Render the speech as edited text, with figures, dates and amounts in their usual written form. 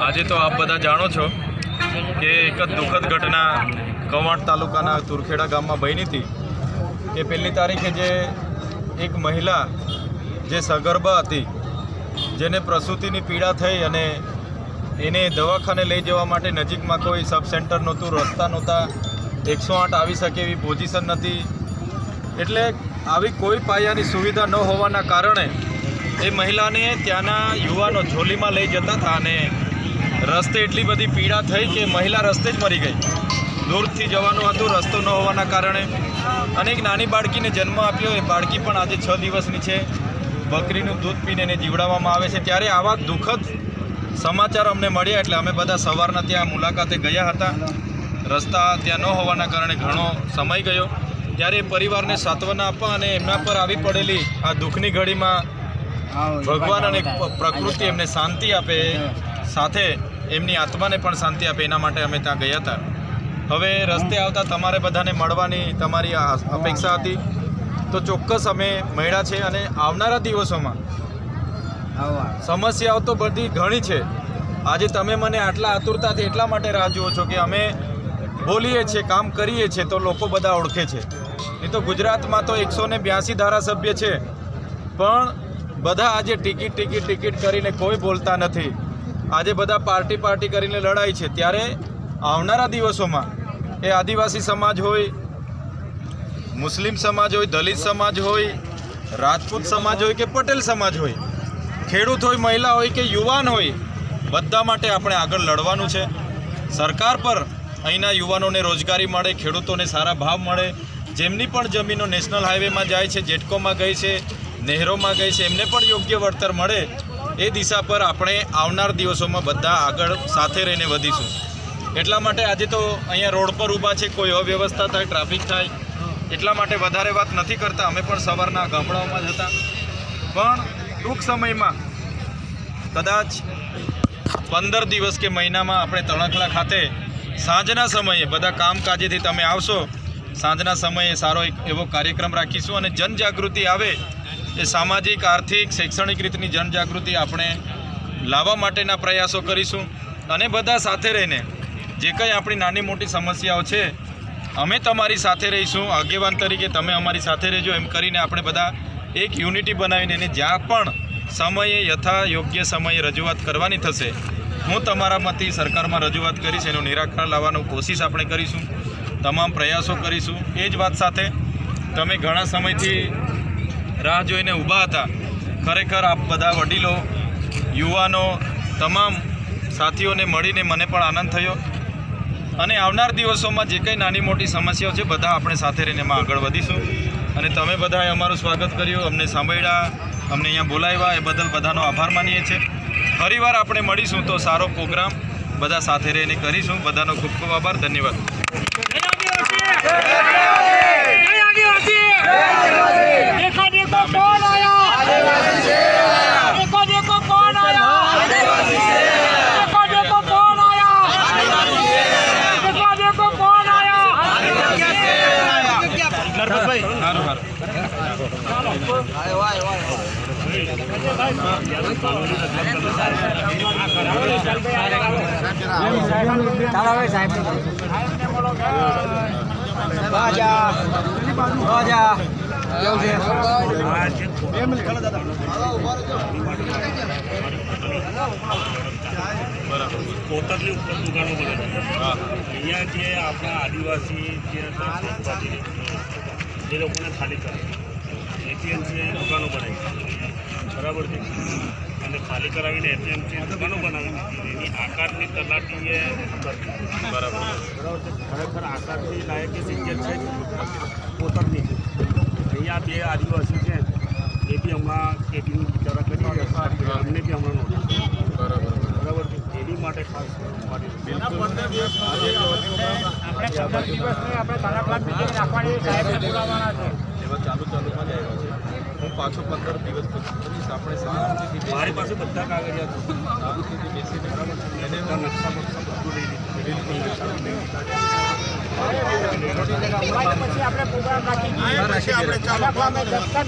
આજે તો આપ બધા જાણો છો કે એક જ દુઃખદ ઘટના કવાંટ તાલુકાના તુરખેડા ગામમાં બની હતી કે પહેલી તારીખે જે એક મહિલા જે સગર્ભા હતી, જેને પ્રસૂતિની પીડા થઈ અને એને દવાખાને લઈ જવા માટે નજીકમાં કોઈ સબ સેન્ટર નહોતું, રસ્તા નહોતા, 108 આવી શકે એવી પોઝિશન નથી. એટલે આવી કોઈ પાયાની સુવિધા ન હોવાના કારણે એ મહિલાને ત્યાંના યુવાનો ઝોલીમાં લઈ જતા હતા અને રસ્તે એટલી બધી પીડા થઈ કે મહિલા રસ્તે જ મરી ગઈ. દૂરથી જવાનું હતું, રસ્તો ન હોવાના કારણે. અને એક નાની બાળકીને જન્મ આપ્યો. એ બાળકી પણ આજે 6 દિવસની છે. બકરીનું દૂધ પીને એને જીવડાવવામાં આવે છે. ત્યારે આવા દુઃખદ સમાચાર અમને મળ્યા એટલે અમે બધા સવારના ત્યાં મુલાકાતે ગયા હતા. રસ્તા ત્યાં ન હોવાના કારણે ઘણો સમય ગયો. ત્યારે પરિવારને સાંત્વના આપવા અને એમના પર આવી પડેલી આ દુઃખની ઘડીમાં ભગવાન અને પ્રકૃતિ એમને શાંતિ આપે, સાથે એમની આત્માને પણ શાંતિ આપે, એના માટે અમે ત્યાં ગયા હતા. હવે રસ્તે આવતા તમારે બધાને મળવાની તમારી અપેક્ષા હતી, તો ચોક્કસ અમે મળ્યા છે. અને આવનારા દિવસોમાં સમસ્યાઓ તો બધી ઘણી છે. આજે તમે મને આટલા આતુરતાથી એટલા માટે રાહ જુઓ છો કે અમે બોલીએ છીએ, કામ કરીએ છીએ તો લોકો બધા ઓળખે છે. નહીં તો ગુજરાતમાં તો 182 ધારાસભ્ય છે, પણ બધા આજે ટિકિટ કરીને કોઈ બોલતા નથી. આજે બધા પાર્ટી કરીને લડાઈ છે. ત્યારે આવનારા દિવસોમાં એ આદિવાસી સમાજ હોય, મુસ્લિમ સમાજ હોય, દલિત સમાજ હોય, રાજપૂત સમાજ હોય કે પટેલ સમાજ હોય, ખેડૂત હોય, મહિલા હોય કે યુવાન હોય, બધા માટે આપણે આગળ લડવાનું છે. સરકાર પર અહીંના યુવાનોને રોજગારી મળે, ખેડૂતોને સારા ભાવ મળે, જેમની પણ જમીનો નેશનલ હાઈવેમાં જાય છે, જેટકોમાં ગઈ છે, નહેરોમાં ગઈ છે, એમને પણ યોગ્ય વળતર મળે. એ દિશા પર આપણે આવનાર દિવસોમાં બધા આગળ સાથે રહીને વધીશું. એટલા માટે આજે તો અહીંયા રોડ પર ઊભા છે. કોઈ અવ્યવસ્થા થાય, ટ્રાફિક થાય, એટલા માટે વધારે વાત નથી કરતા. અમે પણ સવારના ગામડાઓમાં જ હતા. પણ ટૂંક સમયમાં કદાચ 15 દિવસ કે મહિનામાં આપણે તણખલા ખાતે સાંજના સમયે બધા કામકાજેથી તમે આવશો, સાંજના સમયે સારો એક એવો કાર્યક્રમ રાખીશું અને જનજાગૃતિ આવે, એ સામાજિક, આર્થિક, શૈક્ષણિક રીતની જનજાગૃતિ આપણે લાવવા માટેના પ્રયાસો કરીશું. અને બધા સાથે રહીને જે કંઈ આપણી નાની મોટી સમસ્યાઓ છે, અમે તમારી સાથે રહીશું. આગેવાન તરીકે તમે અમારી સાથે રહેજો. એમ કરીને આપણે બધા એક યુનિટી બનાવીને એને જ્યાં પણ સમયે યોગ્ય સમયે રજૂઆત કરવાની થશે, હું તમારામાંથી સરકારમાં રજૂઆત કરીશ. એનું નિરાકરણ લાવવાનું કોશિશ આપણે કરીશું, તમામ પ્રયાસો કરીશું. એ જ વાત સાથે તમે ઘણા સમયથી રાહ જોઈને ઊભા હતા. ખરેખર આપ બધા વડીલો, યુવાનો, તમામ સાથીઓને મળીને મને પણ આનંદ થયો. અને આવનાર દિવસોમાં જે કંઈ નાની મોટી સમસ્યાઓ છે, બધા આપણે સાથે રહીને એમાં આગળ વધીશું. અને તમે બધાએ અમારું સ્વાગત કર્યું, અમને સાંભળ્યા, અમને અહીંયા બોલાવ્યા, એ બદલ બધાનો આભાર માનીએ છીએ. ફરીવાર આપણે મળીશું તો સારો પ્રોગ્રામ બધા સાથે રહીને કરીશું. બધાનો ખૂબ ખૂબ આભાર, ધન્યવાદ. કોતરની ઉપર દુકાનો બને છે. અહીંયા જે આપણા આદિવાસી જે લોકોને ખાલી કરે, એપીએમસી દુકાનો બનાવી, બરાબર છે. અને ખાલી કરાવીને એપીએમસી દુકાનો બનાવી, એની આકારની તલાટીએ બરાબર છે. ખરેખર આકારની લાયકી જગ્યા છે કોતરની. અહીંયા 2 આદિવાસી છે, એ બી હમણાં ખેતીની વિચારા કરી રહ્યા છે. અમને બી હમણાં નોટિસ બરાબર છે. એની માટે ખાસ આપણે 15 દિવસ ચાલુમાં જ આવ્યા છે. હું પાછો 15 દિવસ પછી આપણે શાંતિથી મારી પાસે બધા કાગળિયા શાંતિથી બેસીને બરાબર એને નકશા બધું લઈ લીધું. પછી આપણે પ્રોગ્રામ રાખી